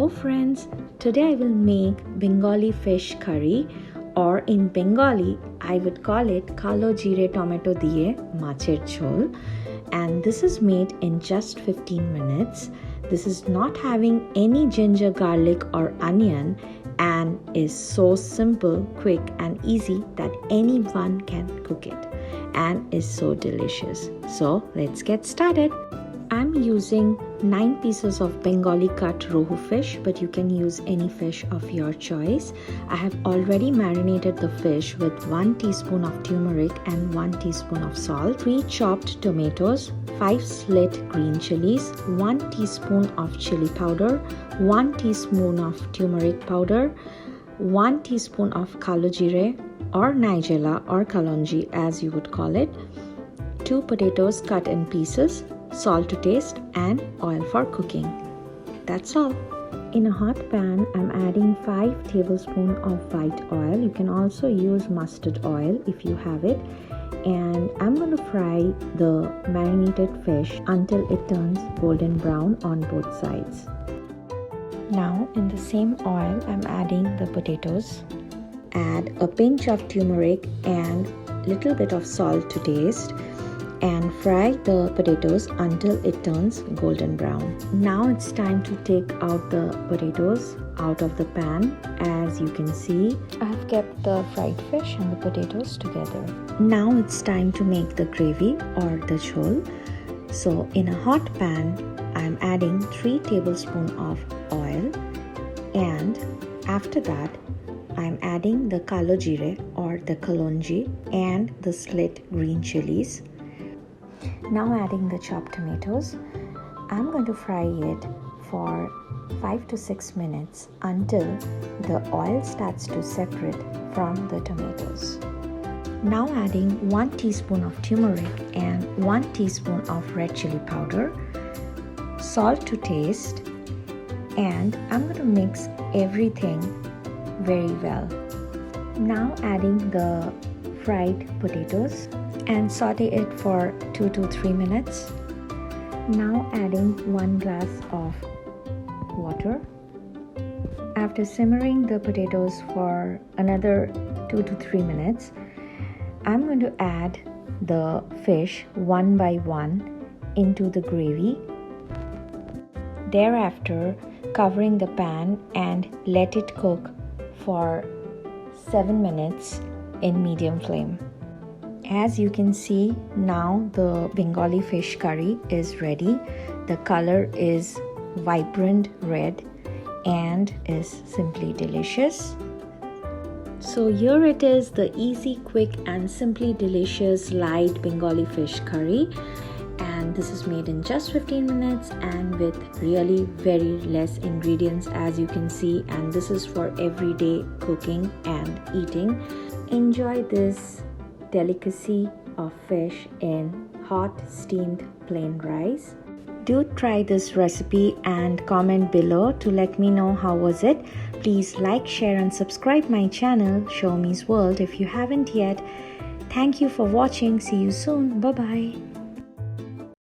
Hello friends, today I will make Bengali fish curry, or in Bengali I would call it Kalo Jeere tomato diye Macher Jhol, and this is made in just 15 minutes. This is not having any ginger, garlic or onion and is so simple, quick and easy that anyone can cook it and is so delicious. So let's get started. I'm using 9 pieces of Bengali cut Rohu fish, but you can use any fish of your choice. I have already marinated the fish with 1 teaspoon of turmeric and 1 teaspoon of salt, 3 chopped tomatoes, 5 slit green chilies, 1 teaspoon of chili powder, 1 teaspoon of turmeric powder, 1 teaspoon of Kalo Jeere or Nigella or Kalonji as you would call it, 2 potatoes cut in pieces, salt to taste and oil for cooking. That's all. In a hot pan, I'm adding 5 tablespoons of white oil. You can also use mustard oil if you have it. And I'm going to fry the marinated fish until it turns golden brown on both sides. Now in the same oil, I'm adding the potatoes. Add a pinch of turmeric and little bit of salt to taste, and fry the potatoes until it turns golden brown. Now it's time to take out the potatoes out of the pan. As you can see, I have kept the fried fish and the potatoes together. Now it's time to make the gravy or the jhol. So in a hot pan, I'm adding 3 tablespoons of oil, and after that I'm adding the Kalo Jeere or the Kalonji and the slit green chilies. Now adding the chopped tomatoes. I'm going to fry it for 5 to 6 minutes until the oil starts to separate from the tomatoes. Now adding 1 teaspoon of turmeric and 1 teaspoon of red chili powder, salt to taste, and I'm going to mix everything very well. Now adding the fried potatoes and saute it for 2 to 3 minutes. Now adding 1 glass of water. After simmering the potatoes for another 2 to 3 minutes, I'm going to add the fish one by one into the gravy. Thereafter, covering the pan and let it cook for 7 minutes in medium flame. As you can see, now the Bengali fish curry is ready. The color is vibrant red and is simply delicious. So here it is, the easy, quick and simply delicious light Bengali fish curry. And this is made in just 15 minutes and with really very less ingredients, as you can see, and this is for everyday cooking and eating. Enjoy this delicacy of fish in hot steamed plain rice. Do try this recipe and comment below to let me know how was it. Please like, share and subscribe my channel Soumiz World if you haven't yet. Thank you for watching. See you soon. Bye bye.